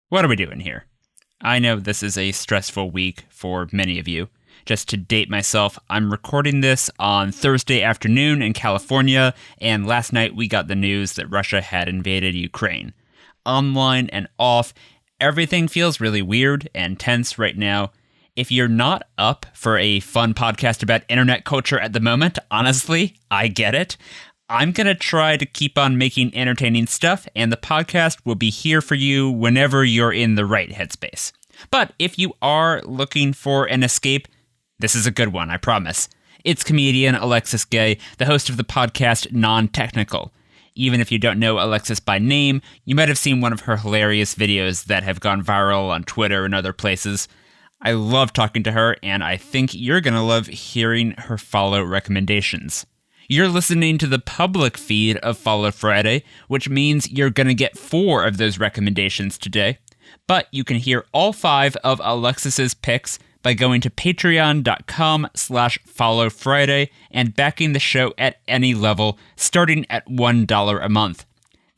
What are we doing here? I know this is a stressful week for many of you. Just to date myself, I'm recording this on Thursday afternoon in California, and last night we got the news that Russia had invaded Ukraine. Online and off, everything feels really weird and tense right now. If you're not up for a fun podcast about internet culture at the moment, honestly, I get it. I'm going to try to keep on making entertaining stuff, and the podcast will be here for you whenever you're in the right headspace. But if you are looking for an escape, this is a good one, I promise. It's comedian Alexis Gay, the host of the podcast Non-Technical. Even if you don't know Alexis by name, you might have seen one of her hilarious videos that have gone viral on Twitter and other places. I love talking to her, and I think you're going to love hearing her follow recommendations. You're listening to the public feed of Follow Friday, which means you're going to get 4 of those recommendations today. But you can hear all 5 of Alexis's picks by going to patreon.com/followfriday and backing the show at any level, starting at $1 a month.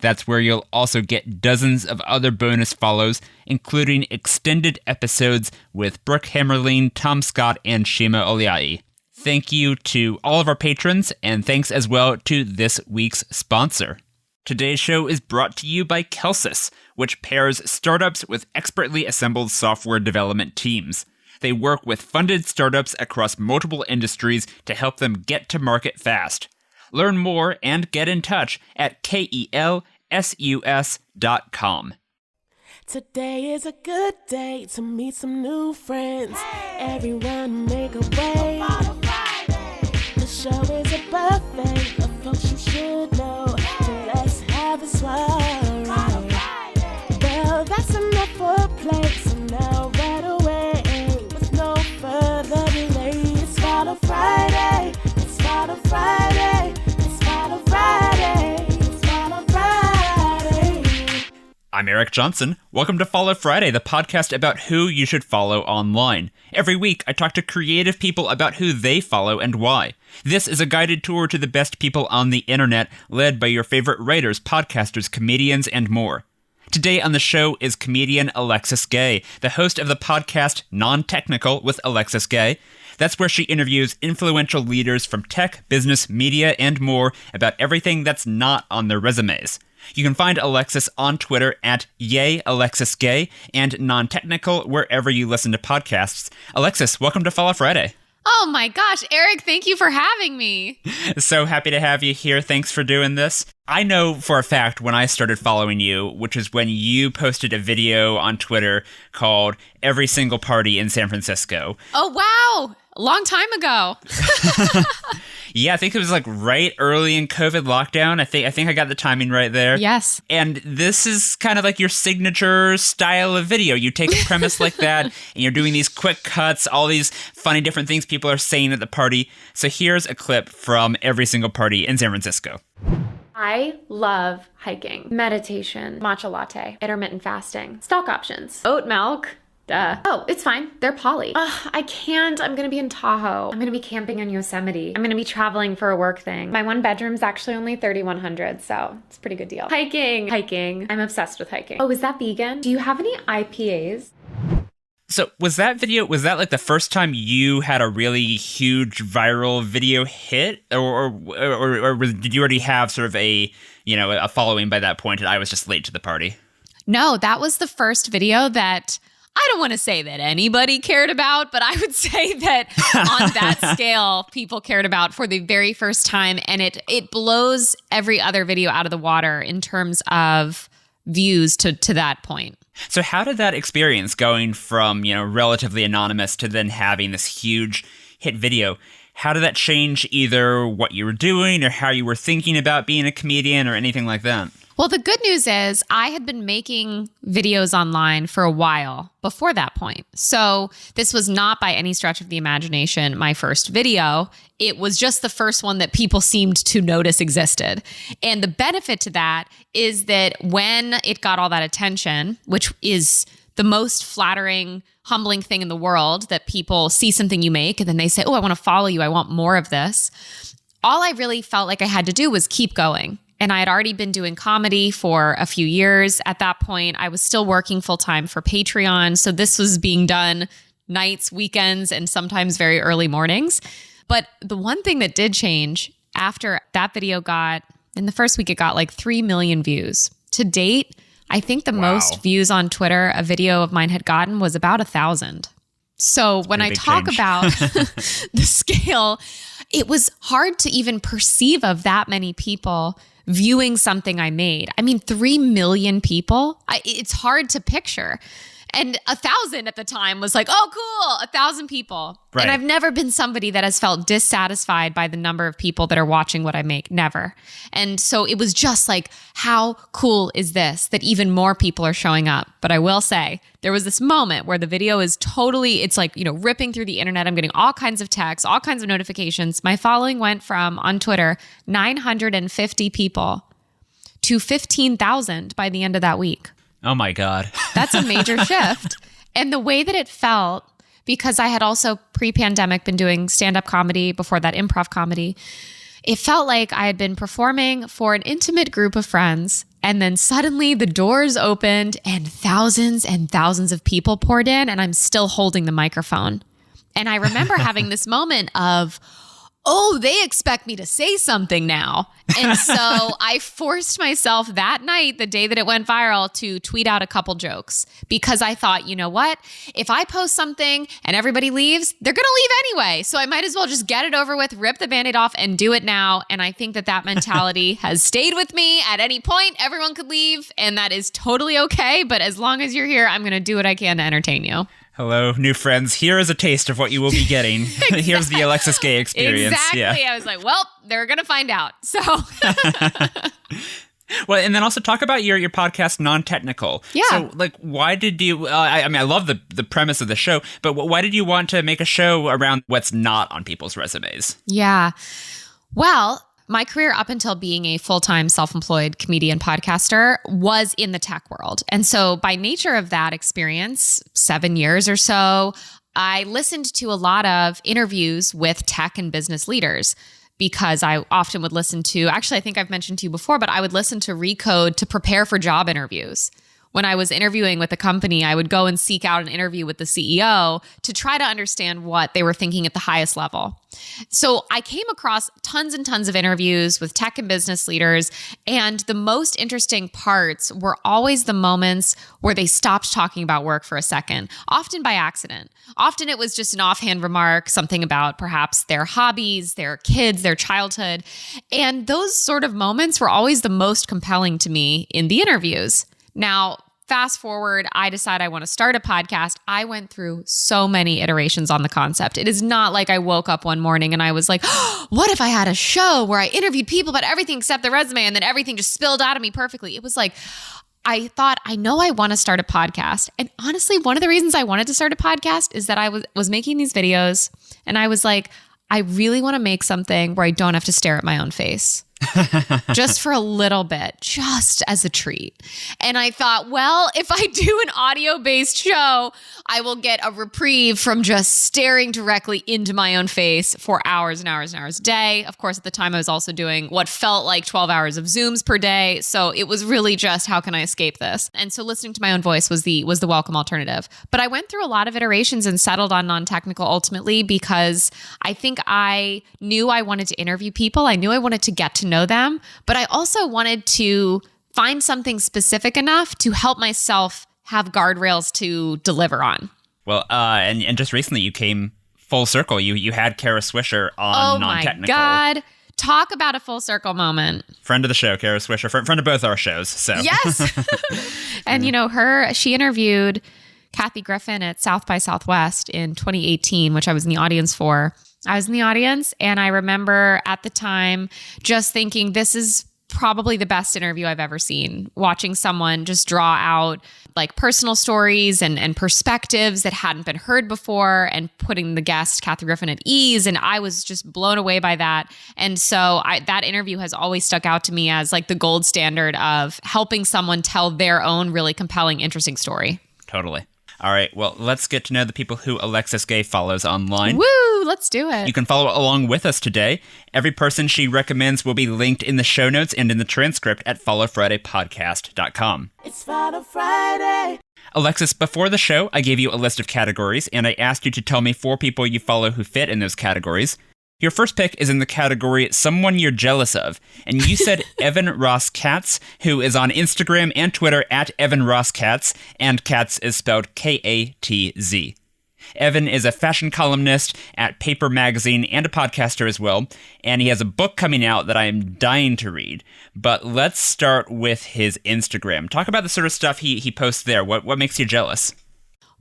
That's where you'll also get dozens of other bonus follows, including extended episodes with Brooke Hammerling, Tom Scott, and Shima Oliai. Thank you to all of our patrons, and thanks as well to this week's sponsor. Today's show is brought to you by Kelsis, which pairs startups with expertly assembled software development teams. They work with funded startups across multiple industries to help them get to market fast. Learn more and get in touch at kelsus.com. Today is a good day to meet some new friends. Hey. Everyone make a way. The show is a buffet of folks you should know. So let's have a soiree. Well, that's enough for play. So now right away, with no further delay, it's Follow Friday. It's Follow Friday. It's Follow Friday. It's Follow Friday. I'm Eric Johnson. Welcome to Follow Friday, the podcast about who you should follow online. Every week, I talk to creative people about who they follow and why. This is a guided tour to the best people on the internet, led by your favorite writers, podcasters, comedians, and more. Today on the show is comedian Alexis Gay, the host of the podcast Non-Technical with Alexis Gay. That's where she interviews influential leaders from tech, business, media, and more about everything that's not on their resumes. You can find Alexis on Twitter at @YayAlexisGay and Non-Technical wherever you listen to podcasts. Alexis, welcome to Follow Friday. Oh my gosh, Eric, thank you for having me. So happy to have you here. Thanks for doing this. I know for a fact when I started following you, which is when you posted a video on Twitter called Every Single Party in San Francisco. Oh, wow. A long time ago. Yeah, I think it was like right early in COVID lockdown. I think I got the timing right there. Yes. And this is kind of like your signature style of video. You take a premise like that, and you're doing these quick cuts, all these funny different things people are saying at the party. So here's a clip from Every Single Party in San Francisco. I love hiking, meditation, matcha latte, intermittent fasting, stock options, oat milk. Duh. Oh, it's fine. They're poly. I can't. I'm going to be in Tahoe. I'm going to be camping in Yosemite. I'm going to be traveling for a work thing. My one bedroom's actually only $3,100, so it's a pretty good deal. Hiking. I'm obsessed with hiking. Oh, is that vegan? Do you have any IPAs? So was that like the first time you had a really huge viral video hit, or did you already have sort of a following by that point, and I was just late to the party? No, that was the first video that I don't want to say that anybody cared about, but I would say that on that scale, people cared about for the very first time. And it blows every other video out of the water in terms of views to that point. So how did that experience going from, relatively anonymous to then having this huge hit video, how did that change either what you were doing or how you were thinking about being a comedian or anything like that? Well, the good news is I had been making videos online for a while before that point. So this was not by any stretch of the imagination my first video. It was just the first one that people seemed to notice existed. And the benefit to that is that when it got all that attention, which is the most flattering, humbling thing in the world, that people see something you make and then they say, oh, I want to follow you. I want more of this. All I really felt like I had to do was keep going. And I had already been doing comedy for a few years. At that point, I was still working full-time for Patreon. So this was being done nights, weekends, and sometimes very early mornings. But the one thing that did change after that video in the first week, it got like 3 million views. To date, I think the most views on Twitter a video of mine had gotten was about 1,000. So when I talk about the scale, it was hard to even perceive of that many people viewing something I made. I mean, 3 million people, it's hard to picture. And 1,000 at the time was like, oh, cool, 1,000 people. Right. And I've never been somebody that has felt dissatisfied by the number of people that are watching what I make. Never. And so it was just like, how cool is this that even more people are showing up? But I will say, there was this moment where the video is totally, it's like, ripping through the internet. I'm getting all kinds of texts, all kinds of notifications. My following went from, on Twitter, 950 people to 15,000 by the end of that week. Oh my God. That's a major shift. And the way that it felt, because I had also pre-pandemic been doing stand-up comedy, before that improv comedy, it felt like I had been performing for an intimate group of friends. And then suddenly the doors opened and thousands of people poured in, and I'm still holding the microphone. And I remember having this moment of, oh, they expect me to say something now. And so I forced myself that night, the day that it went viral, to tweet out a couple jokes, because I thought, you know what? If I post something and everybody leaves, they're going to leave anyway. So I might as well just get it over with, rip the Band-Aid off, and do it now. And I think that mentality has stayed with me. At any point, everyone could leave, and that is totally okay. But as long as you're here, I'm going to do what I can to entertain you. Hello, new friends. Here is a taste of what you will be getting. Exactly. Here's the Alexis Gay experience. Exactly. Yeah. I was like, well, they're going to find out. So... Well, and then also talk about your podcast, Non-Technical. Yeah. So, why did you, I love the premise of the show, but why did you want to make a show around what's not on people's resumes? Yeah. Well, my career up until being a full-time self-employed comedian podcaster was in the tech world. And so by nature of that experience, 7 years or so, I listened to a lot of interviews with tech and business leaders, because I often would listen to, actually, I think I've mentioned to you before, but I would listen to Recode to prepare for job interviews. When I was interviewing with a company, I would go and seek out an interview with the CEO to try to understand what they were thinking at the highest level. So I came across tons and tons of interviews with tech and business leaders, and the most interesting parts were always the moments where they stopped talking about work for a second, often by accident. Often it was just an offhand remark, something about perhaps their hobbies, their kids, their childhood. And those sort of moments were always the most compelling to me in the interviews. Now, fast forward, I decide I want to start a podcast. I went through so many iterations on the concept. It is not like I woke up one morning and I was like, oh, what if I had a show where I interviewed people about everything except the resume, and then everything just spilled out of me perfectly. It was like, I thought, I know I want to start a podcast. And honestly, one of the reasons I wanted to start a podcast is that I was making these videos, and I was like, I really want to make something where I don't have to stare at my own face. Just for a little bit, just as a treat. And I thought, well, if I do an audio-based show, I will get a reprieve from just staring directly into my own face for hours and hours and hours a day. Of course, at the time, I was also doing what felt like 12 hours of Zooms per day. So it was really just, how can I escape this? And so listening to my own voice was the welcome alternative. But I went through a lot of iterations and settled on Non-Technical ultimately, because I think I knew I wanted to interview people. I knew I wanted to get to know them, but I also wanted to find something specific enough to help myself have guardrails to deliver on. Well, and just recently you came full circle. You had Kara Swisher on Non-Technical. Oh my God. Talk about a full circle moment. Friend of the show, Kara Swisher, friend of both our shows. So yes. And she interviewed Kathy Griffin at South by Southwest in 2018, which I was in the audience for. I was in the audience, and I remember at the time just thinking, this is probably the best interview I've ever seen. Watching someone just draw out like personal stories and perspectives that hadn't been heard before, and putting the guest, Kathy Griffin, at ease. And I was just blown away by that. And so that interview has always stuck out to me as like the gold standard of helping someone tell their own really compelling, interesting story. Totally. All right, well, let's get to know the people who Alexis Gay follows online. Woo, let's do it. You can follow along with us today. Every person she recommends will be linked in the show notes and in the transcript at followfridaypodcast.com. It's Follow Friday. Alexis, before the show, I gave you a list of categories, and I asked you to tell me 4 people you follow who fit in those categories. Your first pick is in the category Someone You're Jealous Of, and you said Evan Ross Katz, who is on Instagram and Twitter at Evan Ross Katz, and Katz is spelled Katz. Evan is a fashion columnist at Paper Magazine and a podcaster as well, and he has a book coming out that I am dying to read. But let's start with his Instagram. Talk about the sort of stuff he posts there. What makes you jealous?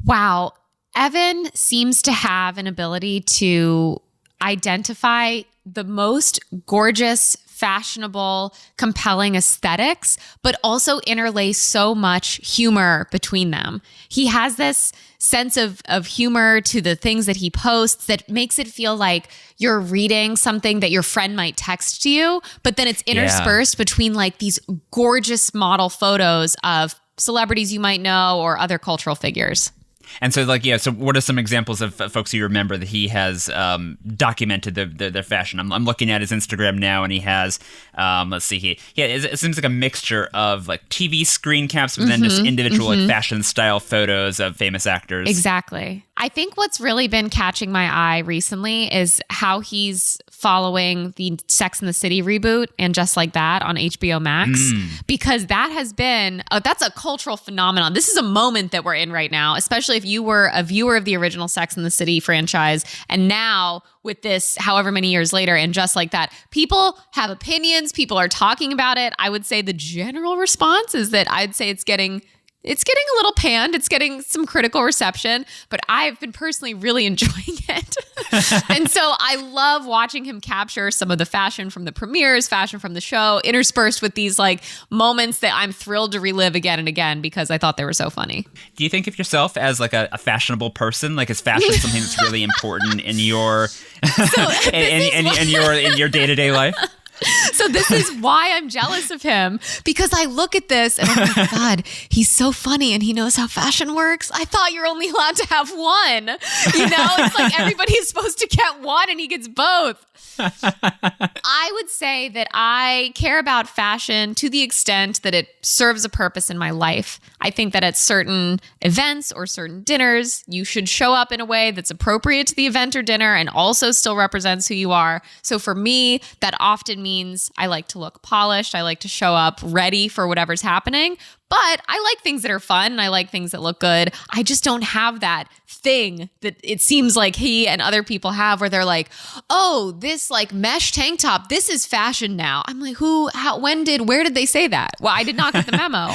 Wow. Evan seems to have an ability to identify the most gorgeous, fashionable, compelling aesthetics, but also interlace so much humor between them. He has this sense of humor to the things that he posts that makes it feel like you're reading something that your friend might text to you, but then it's interspersed between like these gorgeous model photos of celebrities you might know or other cultural figures. And so, so what are some examples of folks you remember that he has documented their fashion? I'm looking at his Instagram now, and he has, let's see, it seems like a mixture of like TV screen caps, but then just individual like fashion style photos of famous actors. Exactly. I think what's really been catching my eye recently is how he's following the Sex and the City reboot and Just Like That on HBO Max, because that has been, that's a cultural phenomenon. This is a moment that we're in right now, especially if you were a viewer of the original Sex and the City franchise. And now with this, however many years later, and Just Like That, people have opinions. People are talking about it. I would say the general response is that I'd say it's getting a little panned. It's getting some critical reception, but I've been personally really enjoying it. And so I love watching him capture some of the fashion from the premieres, fashion from the show, interspersed with these like moments that I'm thrilled to relive again and again because I thought they were so funny. Do you think of yourself as like a fashionable person? Like, is fashion something that's really important in your in your day-to-day life? So this is why I'm jealous of him, because I look at this and I'm like, God, he's so funny and he knows how fashion works. I thought you're only allowed to have one. It's like everybody's supposed to get one and he gets both. I would say that I care about fashion to the extent that it serves a purpose in my life. I think that at certain events or certain dinners, you should show up in a way that's appropriate to the event or dinner and also still represents who you are. So for me, that often means I like to look polished. I like to show up ready for whatever's happening. But I like things that are fun and I like things that look good. I just don't have that thing that it seems like he and other people have where they're like, oh, this like mesh tank top, this is fashion now. I'm like, who, how, where did they say that? Well, I did not get the memo.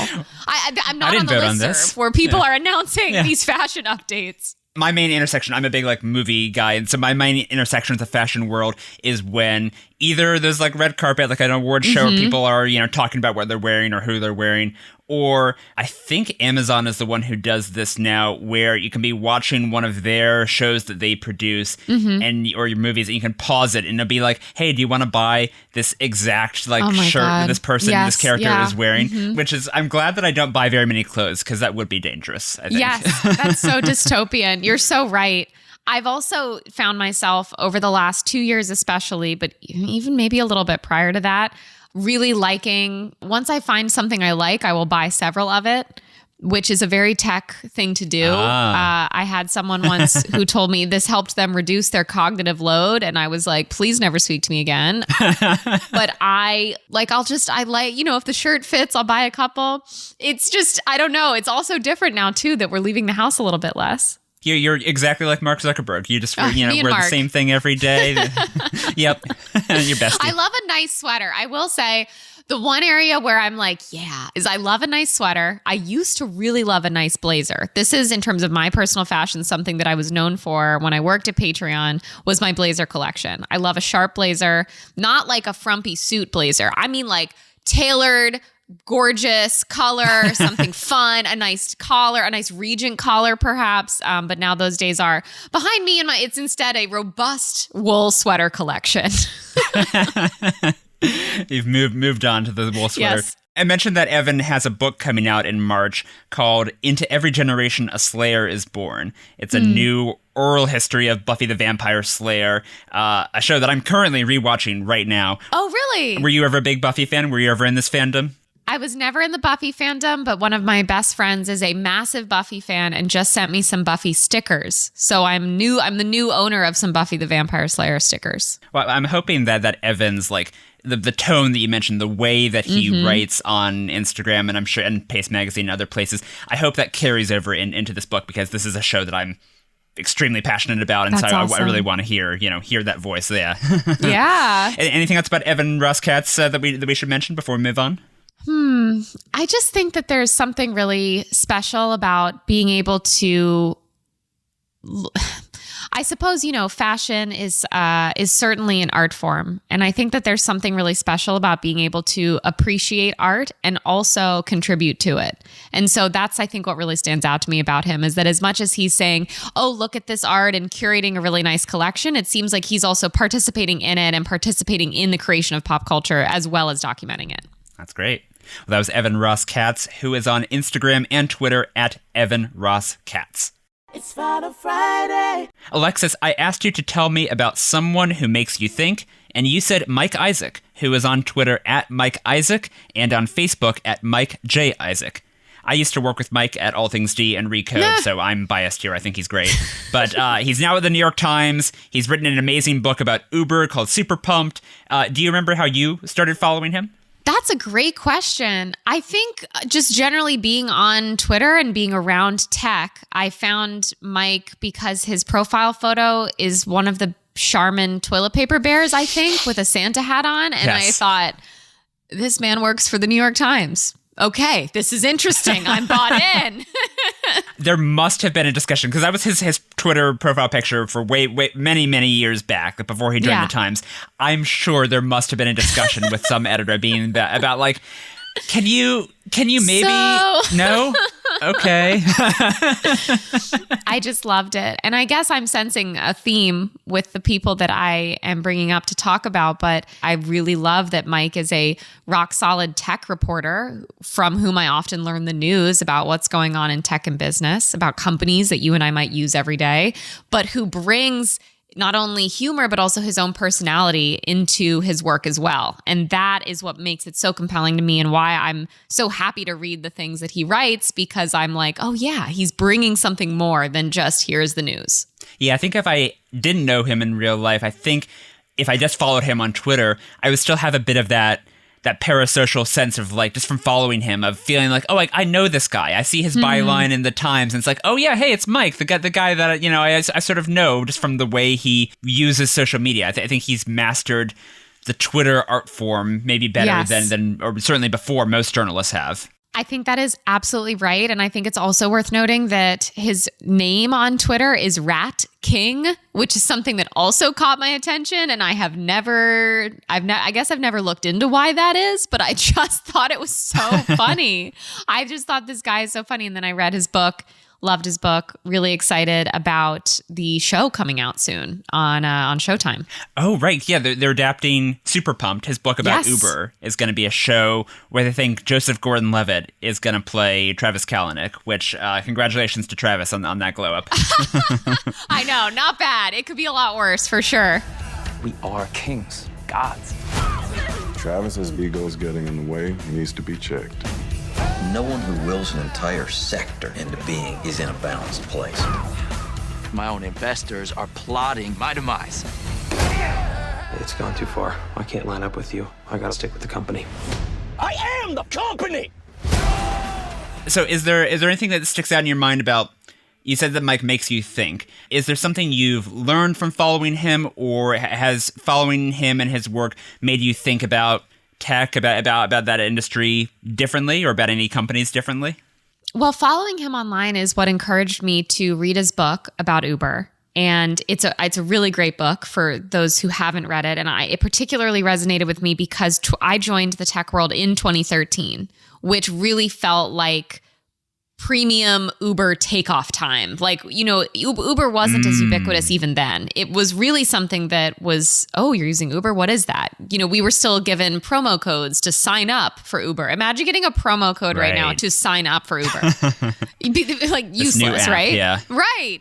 I'm not on the listserv where people are announcing these fashion updates. My main intersection, I'm a big like movie guy, and so my main intersection with the fashion world is when either there's like red carpet, like an award show where people are, talking about what they're wearing or who they're wearing, or I think Amazon is the one who does this now, where you can be watching one of their shows that they produce or your movies, and you can pause it and it'll be like, hey, do you want to buy this exact shirt that this person, this character is wearing? Which is, I'm glad that I don't buy very many clothes because that would be dangerous, I think. Yes, that's so dystopian. You're so right. I've also found myself over the last 2 years especially, but even maybe a little bit prior to that, really liking, once I find something I like, I will buy several of it, which is a very tech thing to do. I had someone once who told me this helped them reduce their cognitive load. And I was like, please never speak to me again. But if the shirt fits, I'll buy a couple. It's just, I don't know. It's also different now too, that we're leaving the house a little bit less. You're exactly like Mark Zuckerberg. You just wear the same thing every day. Yep, your bestie. I love a nice sweater. I will say the one area where I'm like, is I love a nice sweater. I used to really love a nice blazer. This is, in terms of my personal fashion, something that I was known for when I worked at Patreon, was my blazer collection. I love a sharp blazer, not like a frumpy suit blazer. I mean like tailored, gorgeous color, something fun, a nice collar, a nice Regent collar perhaps. But now those days are behind me, and it's instead a robust wool sweater collection. You've moved on to the wool sweater. Yes. I mentioned that Evan has a book coming out in March called Into Every Generation a Slayer is Born. It's a new oral history of Buffy the Vampire Slayer, a show that I'm currently rewatching right now. Oh, really? Were you ever a big Buffy fan? Were you ever in this fandom? I was never in the Buffy fandom, but one of my best friends is a massive Buffy fan and just sent me some Buffy stickers. So I'm the new owner of some Buffy the Vampire Slayer stickers. Well, I'm hoping that Evan's like the tone that you mentioned, the way that he writes on Instagram and I'm sure and Paste Magazine and other places, I hope that carries over into this book, because this is a show that I'm extremely passionate about, and That's so awesome. I really want to hear that voice. Yeah. Yeah. Anything else about Evan Ross Katz that we should mention before we move on? I just think that there's something really special about being able to, I suppose, fashion is certainly an art form. And I think that there's something really special about being able to appreciate art and also contribute to it. And so that's, I think, what really stands out to me about him, is that as much as he's saying, oh, look at this art and curating a really nice collection, it seems like he's also participating in it and participating in the creation of pop culture as well as documenting it. That's great. Well, that was Evan Ross Katz, who is on Instagram and Twitter at Evan Ross Katz. It's Final Friday. Alexis, I asked you to tell me about someone who makes you think, and you said Mike Isaac, who is on Twitter at Mike Isaac and on Facebook at Mike J. Isaac. I used to work with Mike at All Things D and Recode, so I'm biased here. I think he's great. But he's now at the New York Times. He's written an amazing book about Uber called Super Pumped. Do you remember how you started following him? That's a great question. I think just generally being on Twitter and being around tech, I found Mike because his profile photo is one of the Charmin toilet paper bears, I think, with a Santa hat on. And I thought, this man works for the New York Times. Okay, this is interesting. I'm bought in. There must have been a discussion, because that was his Twitter profile picture for many years back, before he joined the Times. I'm sure there must have been a discussion with some editor about like, can you maybe no? Okay. I just loved it. And I guess I'm sensing a theme with the people that I am bringing up to talk about, but I really love that Mike is a rock solid tech reporter from whom I often learn the news about what's going on in tech and business, about companies that you and I might use every day, but who brings not only humor, but also his own personality into his work as well. And that is what makes it so compelling to me, and why I'm so happy to read the things that he writes, because I'm like, oh yeah, he's bringing something more than just here's the news. Yeah, I think if I didn't know him in real life, I think if I just followed him on Twitter, I would still have a bit of that parasocial sense of, like, just from following him, of feeling like, oh, like, I know this guy. I see his byline in the Times, and it's like, oh yeah, hey, it's Mike, the guy that I sort of know just from the way he uses social media. I think he's mastered the Twitter art form maybe better than or certainly before most journalists have. I think that is absolutely right. And I think it's also worth noting that his name on Twitter is Rat King, which is something that also caught my attention. And I guess I've never looked into why that is, but I just thought it was so funny. I just thought this guy is so funny. And then I read his book, loved his book, really excited about the show coming out soon on Showtime. Oh, right. Yeah, they're adapting Super Pumped. His book about Uber is going to be a show where they think Joseph Gordon-Levitt is going to play Travis Kalanick, which congratulations to Travis on that glow up. I know, not bad. It could be a lot worse for sure. We are kings, gods. Travis's ego's getting in the way. He needs to be checked. No one who wills an entire sector into being is in a balanced place. My own investors are plotting my demise. It's gone too far. I can't line up with you. I gotta stick with the company. I am the company! So is there anything that sticks out in your mind about, you said that Mike makes you think. Is there something you've learned from following him, or has following him and his work made you think about tech, about that industry differently, or about any companies differently? Well, following him online is what encouraged me to read his book about Uber. And it's a really great book for those who haven't read it. And it particularly resonated with me because I joined the tech world in 2013, which really felt like premium Uber takeoff time. Like, you know, Uber wasn't as ubiquitous even then. It was really something that was, oh, you're using Uber? What is that? You know, we were still given promo codes to sign up for Uber. Imagine getting a promo code right now to sign up for Uber. It'd be like useless, right? Yeah. Right.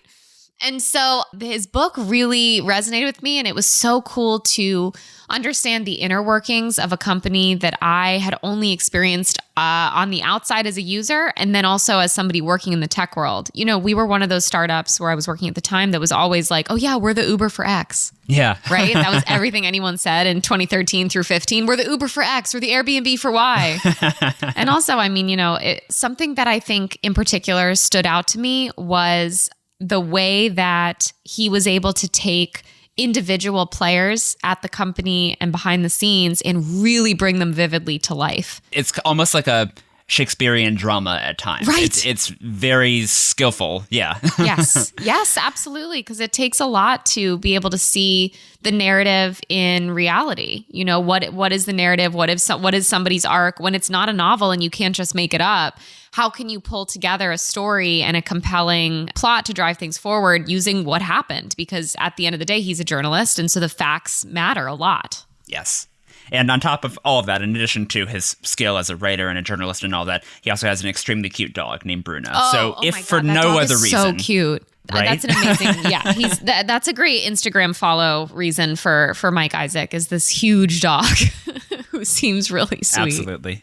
And so his book really resonated with me, and it was so cool to understand the inner workings of a company that I had only experienced on the outside as a user, and then also as somebody working in the tech world. You know, we were one of those startups where I was working at the time that was always like, oh yeah, we're the Uber for X. Yeah. Right? That was everything anyone said in 2013 through 15. We're the Uber for X. We're the Airbnb for Y. And also, I mean, you know, something that I think in particular stood out to me was the way that he was able to take individual players at the company and behind the scenes and really bring them vividly to life. It's almost like a Shakespearean drama at times. Right. It's very skillful. Yeah. Yes, absolutely. Because it takes a lot to be able to see the narrative in reality. You know, what is the narrative? What is somebody's arc? When it's not a novel and you can't just make it up, how can you pull together a story and a compelling plot to drive things forward using what happened? Because at the end of the day, he's a journalist, and so the facts matter a lot. Yes. And on top of all of that, in addition to his skill as a writer and a journalist and all that, he also has an extremely cute dog named Bruno. So if for no other reason, so cute. Right? That's an amazing, yeah. That's a great Instagram follow reason for Mike Isaac, is this huge dog who seems really sweet. Absolutely.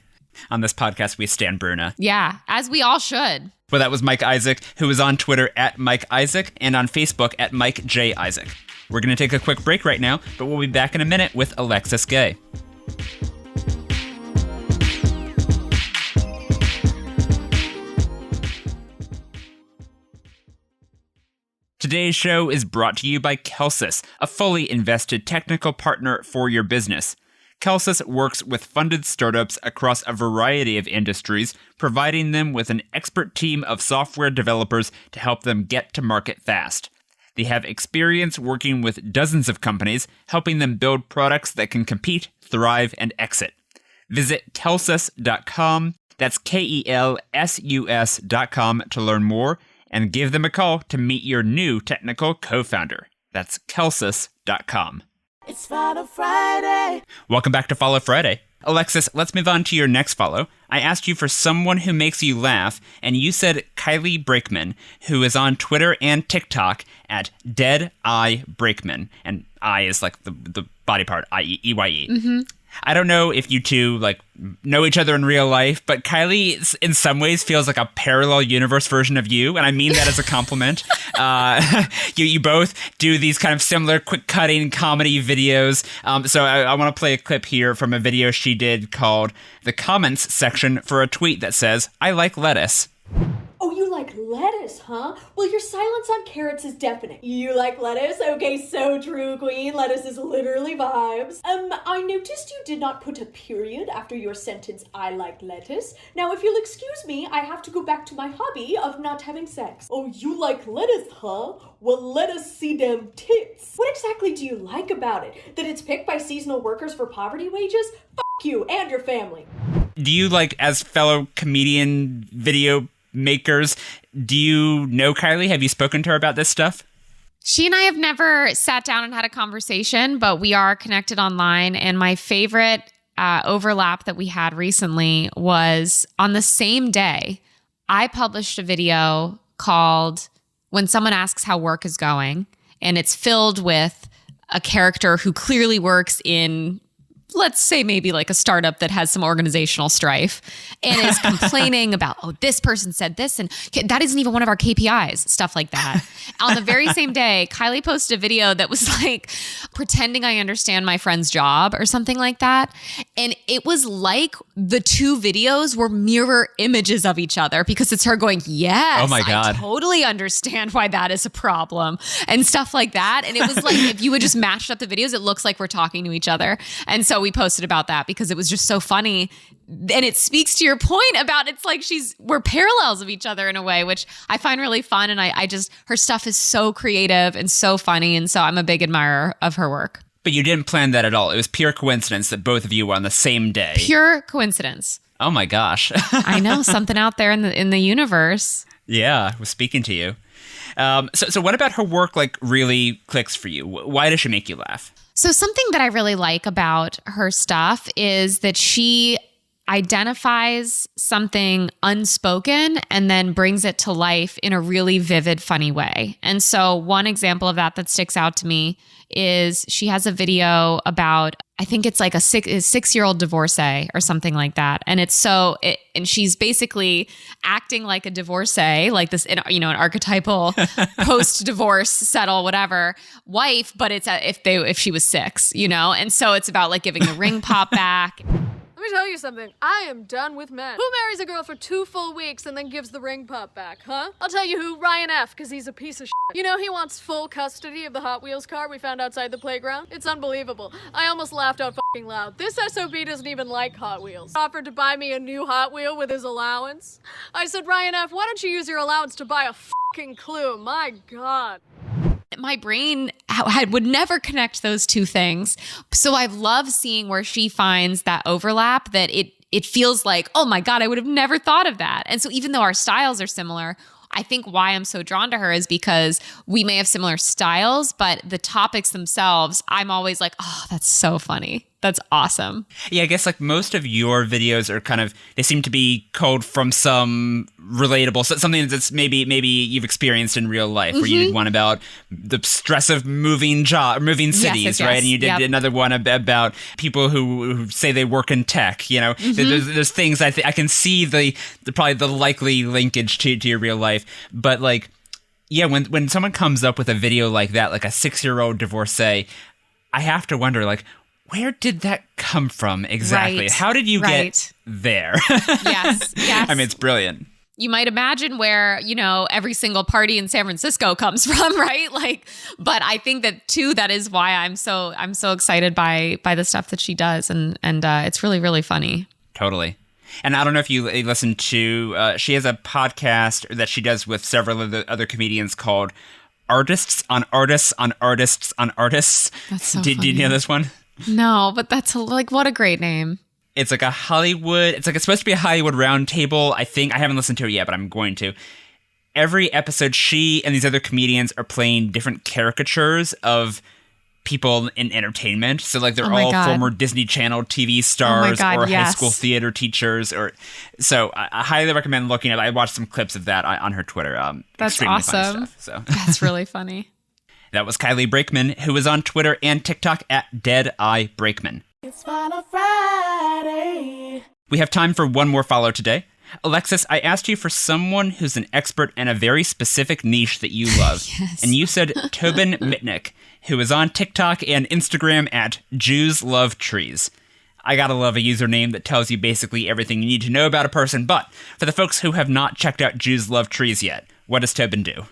On this podcast, we stand Bruno. Yeah, as we all should. Well, that was Mike Isaac, who is on Twitter at Mike Isaac and on Facebook at Mike J. Isaac. We're going to take a quick break right now, but we'll be back in a minute with Alexis Gay. Today's show is brought to you by Kelsis, a fully invested technical partner for your business. Kelsis works with funded startups across a variety of industries, providing them with an expert team of software developers to help them get to market fast. They have experience working with dozens of companies, helping them build products that can compete, thrive, and exit. Visit kelsus.com, that's KELSUS.com to learn more, and give them a call to meet your new technical co-founder. That's kelsus.com. It's Follow Friday. Welcome back to Follow Friday. Alexis, let's move on to your next follow. I asked you for someone who makes you laugh, and you said Kylie Brakeman, who is on Twitter and TikTok at Dead Eye Brakeman. And I is like the body part, I-E-Y-E. Mm-hmm. I don't know if you two like know each other in real life, but Kylie in some ways feels like a parallel universe version of you, and I mean that as a compliment. You both do these kind of similar quick cutting comedy videos. So I want to play a clip here from a video she did called The Comments Section for a tweet that says, "I like lettuce." Oh, you like lettuce, huh? Well, your silence on carrots is deafening. You like lettuce? Okay, so true, queen. Lettuce is literally vibes. I noticed you did not put a period after your sentence, I like lettuce. Now, if you'll excuse me, I have to go back to my hobby of not having sex. Oh, you like lettuce, huh? Well, let us see them tits. What exactly do you like about it? That it's picked by seasonal workers for poverty wages? F*** you and your family. Do you, like, as fellow comedian video makers, do you know Kylie? Have you spoken to her about this stuff? She and I have never sat down and had a conversation, but we are connected online. And my favorite overlap that we had recently was on the same day, I published a video called When Someone Asks How Work Is Going. And it's filled with a character who clearly works in, let's say maybe like a startup that has some organizational strife and is complaining about, oh, this person said this and that isn't even one of our KPIs, stuff like that. On the very same day, Kylie posted a video that was like pretending I understand my friend's job or something like that. And it was like the two videos were mirror images of each other because it's her going, yes, oh my God, I totally understand why that is a problem and stuff like that. And it was like, if you had just matched up the videos, it looks like we're talking to each other. And so we posted about that because it was just so funny. And it speaks to your point about it's like we're parallels of each other in a way, which I find really fun. And I just, her stuff is so creative and so funny. And so I'm a big admirer of her work. But you didn't plan that at all. It was pure coincidence that both of you were on the same day. Pure coincidence. Oh my gosh. I know, something out there in the universe. Yeah, was speaking to you. So what about her work like really clicks for you? Why does she make you laugh? So something that I really like about her stuff is that she identifies something unspoken and then brings it to life in a really vivid, funny way. And so one example of that sticks out to me is she has a video about, I think it's like a 6-year-old divorcee or something like that. And and she's basically acting like a divorcee, like this, an archetypal post-divorce, settle, whatever wife, but it's if she was 6, And so it's about like giving the ring pop back. Let me tell you something. I am done with men. Who marries a girl for 2 full weeks and then gives the ring pop back, huh? I'll tell you who, Ryan F., because he's a piece of shit. He wants full custody of the Hot Wheels car we found outside the playground. It's unbelievable. I almost laughed out f***ing loud. This SOB doesn't even like Hot Wheels. He offered to buy me a new Hot Wheel with his allowance. I said, Ryan F., why don't you use your allowance to buy a f***ing Clue? My God. My brain would never connect those two things. So I've loved seeing where she finds that overlap, that it feels like, oh my God, I would have never thought of that. And so even though our styles are similar, I think why I'm so drawn to her is because we may have similar styles, but the topics themselves, I'm always like, oh, that's so funny. That's awesome. Yeah, I guess like most of your videos are they seem to be culled from some relatable, something that's maybe you've experienced in real life, where you did one about the stress of moving cities, yes, right? And you did another one about people who say they work in tech, There's things I can see the probably the likely linkage to your real life. But like, yeah, when someone comes up with a video like that, like a 6-year-old divorcee, I have to wonder, like, where did that come from exactly? Right. How did you get there? Yes. I mean, it's brilliant. You might imagine where, every single party in San Francisco comes from, right? Like, but I think that too, that is why I'm so excited by the stuff that she does. And it's really, really funny. Totally. And I don't know if you listen to, she has a podcast that she does with several of the other comedians called Artists on Artists on Artists on Artists. That's so funny. Did you know this one? No, but that's what a great name. It's like it's supposed to be a Hollywood roundtable. I think I haven't listened to it yet, but I'm going to. Every episode, she and these other comedians are playing different caricatures of people in entertainment. So like they're all former Disney Channel TV stars or high school theater teachers. So I highly recommend looking at it. I watched some clips of that on her Twitter. That's awesome. Funny stuff, so. That's really funny. That was Kylie Brakeman, who is on Twitter and TikTok at Deadeye Brakeman. It's Final Friday. We have time for one more follow today. Alexis, I asked you for someone who's an expert in a very specific niche that you love. Yes. And you said Tobin Mitnick, who is on TikTok and Instagram at Jews Love Trees. I gotta love a username that tells you basically everything you need to know about a person. But for the folks who have not checked out Jews Love Trees yet, what does Tobin do?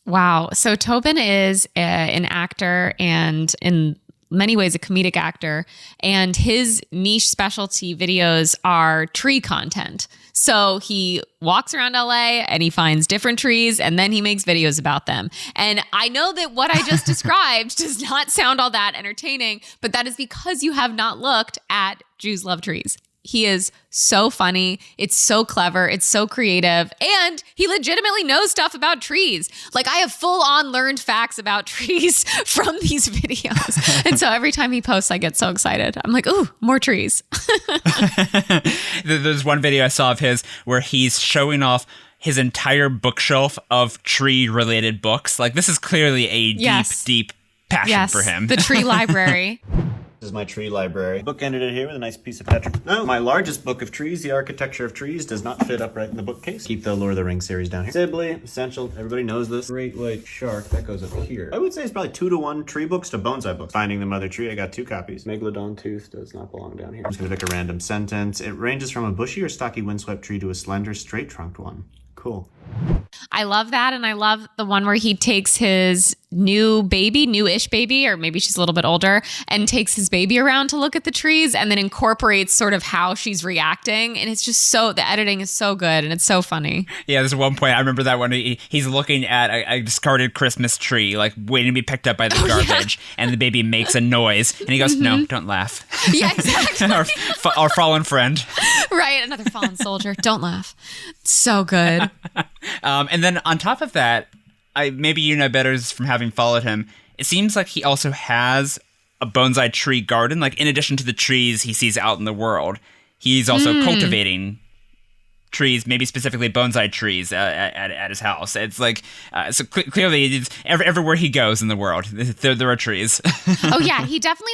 Wow. So Tobin is an actor and in many ways a comedic actor, and his niche specialty videos are tree content. So he walks around LA and he finds different trees and then he makes videos about them. And I know that what I just described does not sound all that entertaining, but that is because you have not looked at Jews Love Trees. He is so funny. It's so clever. It's so creative. And he legitimately knows stuff about trees. Like I have full on learned facts about trees from these videos. And so every time he posts, I get so excited. I'm like, ooh, more trees. There's one video I saw of his where he's showing off his entire bookshelf of tree related books. Like this is clearly a deep passion for him. The tree library. This is my tree library. Bookended it here with a nice piece of petrichor. No, my largest book of trees, The Architecture of Trees, does not fit upright in the bookcase. Keep the Lord of the Rings series down here. Sibley, essential, everybody knows this. Great white shark, that goes up here. I would say it's probably 2-to-1 tree books to bonsai books. Finding the Mother Tree, I got 2 copies. Megalodon tooth does not belong down here. I'm just gonna pick a random sentence. It ranges from a bushy or stocky windswept tree to a slender, straight-trunked one. Cool. I love that. And I love the one where he takes his newish baby, or maybe she's a little bit older, and takes his baby around to look at the trees and then incorporates sort of how she's reacting. And it's just the editing is so good and it's so funny. Yeah, there's one point, I remember that when he's looking at a discarded Christmas tree, like waiting to be picked up by the garbage, and the baby makes a noise, and he goes, no, don't laugh. Yeah, exactly. our fallen friend. Right, another fallen soldier. Don't laugh. So good. And then on top of that, maybe you know better from having followed him, it seems like he also has a bonsai tree garden. Like, in addition to the trees he sees out in the world, he's also cultivating trees, maybe specifically bonsai trees at his house. It's like, so clearly it's everywhere he goes in the world, there are trees. Oh yeah, he definitely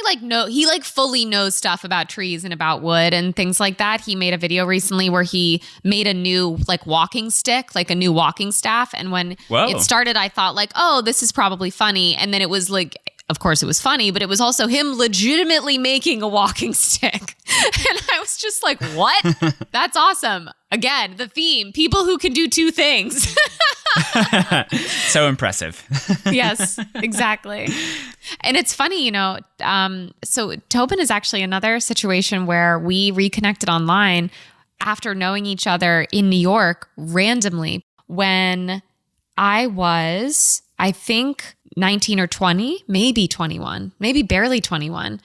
he fully knows stuff about trees and about wood and things like that. He made a video recently where he made a new walking stick, a new walking staff. And when it started, I thought oh, this is probably funny. And then it was of course it was funny, but it was also him legitimately making a walking stick. And I was just like, what? That's awesome. Again, the theme, people who can do two things. So impressive. Yes, exactly. And it's funny, so Tobin is actually another situation where we reconnected online after knowing each other in New York randomly when I was, I think, 19 or 20, maybe 21, maybe barely 21.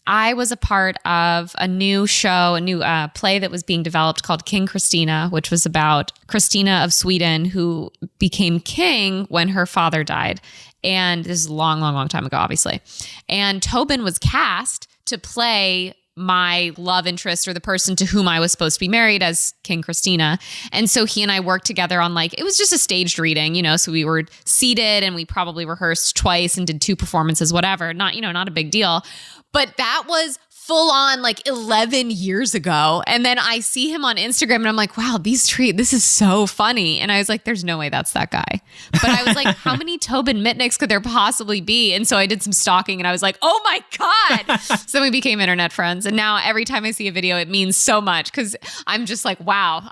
I was a part of a new show, a new play that was being developed called King Christina, which was about Christina of Sweden, who became king when her father died. And this is a long, long, long time ago, obviously. And Tobin was cast to play my love interest, or the person to whom I was supposed to be married as King Christina. And so he and I worked together on it was just a staged reading, so we were seated and we probably rehearsed twice and did 2 performances, whatever. Not a big deal. But that was full on 11 years ago. And then I see him on Instagram and I'm like, wow, this is so funny. And I was like, there's no way that's that guy. But I was like, how many Tobin Mitnicks could there possibly be? And so I did some stalking and I was like, oh my God. So we became internet friends. And now every time I see a video, it means so much because I'm just like, wow,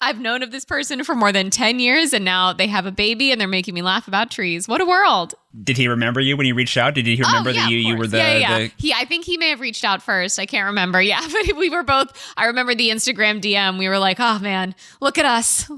I've known of this person for more than 10 years and now they have a baby and they're making me laugh about trees. What a world. Did he remember you when he reached out? Did he remember that you were the... Yeah. I think he may have reached out first. I can't remember. Yeah, but we were both... I remember the Instagram DM. We were like, oh man, look at us. All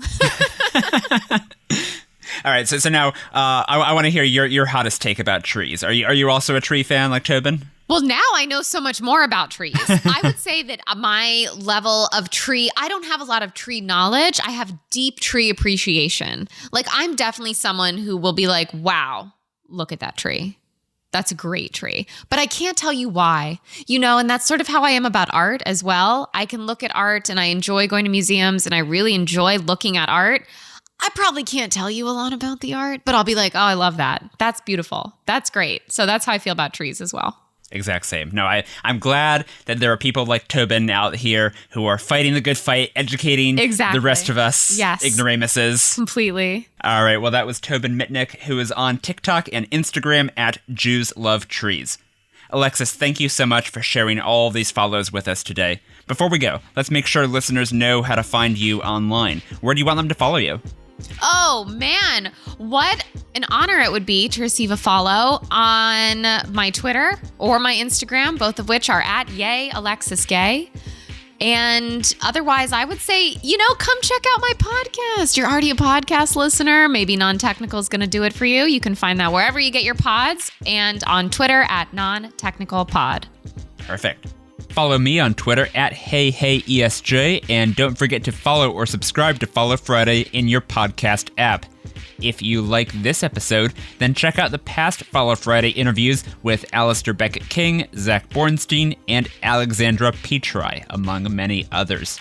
right, so now I want to hear your hottest take about trees. Are you also a tree fan like Tobin? Well, now I know so much more about trees. I would say that my level of tree, I don't have a lot of tree knowledge. I have deep tree appreciation. I'm definitely someone who will be like, wow, look at that tree. That's a great tree. But I can't tell you why, and that's sort of how I am about art as well. I can look at art and I enjoy going to museums and I really enjoy looking at art. I probably can't tell you a lot about the art, but I'll be like, oh, I love that. That's beautiful. That's great. So that's how I feel about trees as well. Exact same. No, I'm glad that there are people like Tobin out here who are fighting the good fight, educating the rest of us ignoramuses. Completely. All right. Well, that was Tobin Mitnick, who is on TikTok and Instagram at Jews Love Trees. Alexis, thank you so much for sharing all these follows with us today. Before we go, let's make sure listeners know how to find you online. Where do you want them to follow you? Oh, man. What an honor it would be to receive a follow on my Twitter or my Instagram, both of which are at Alexis Gay. And otherwise, I would say, come check out my podcast. You're already a podcast listener. Maybe Non-Technical is going to do it for you. You can find that wherever you get your pods and on Twitter at Non-Technical-Pod. Perfect. Follow me on Twitter at HeyHeyESJ, and don't forget to follow or subscribe to Follow Friday in your podcast app. If you like this episode, then check out the past Follow Friday interviews with Alistair Beckett-King, Zach Bornstein, and Alexandra Petri, among many others.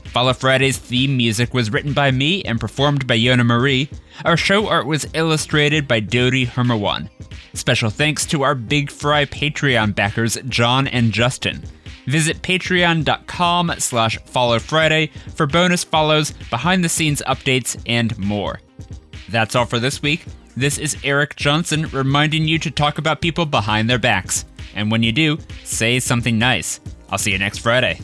Follow Friday's theme music was written by me and performed by Yona Marie. Our show art was illustrated by Dodi Hermawan. Special thanks to our Big Fry Patreon backers, John and Justin. Visit patreon.com/Follow Friday for bonus follows, behind-the-scenes updates, and more. That's all for this week. This is Eric Johnson reminding you to talk about people behind their backs. And when you do, say something nice. I'll see you next Friday.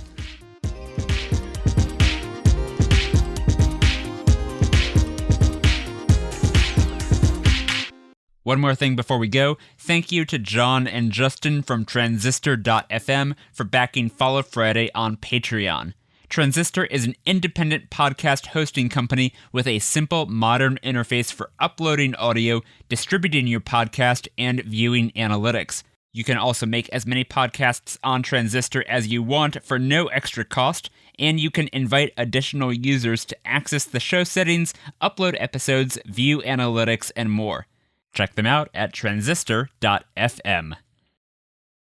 One more thing before we go. Thank you to John and Justin from Transistor.fm for backing Follow Friday on Patreon. Transistor is an independent podcast hosting company with a simple, modern interface for uploading audio, distributing your podcast, and viewing analytics. You can also make as many podcasts on Transistor as you want for no extra cost, and you can invite additional users to access the show settings, upload episodes, view analytics, and more. Check them out at transistor.fm.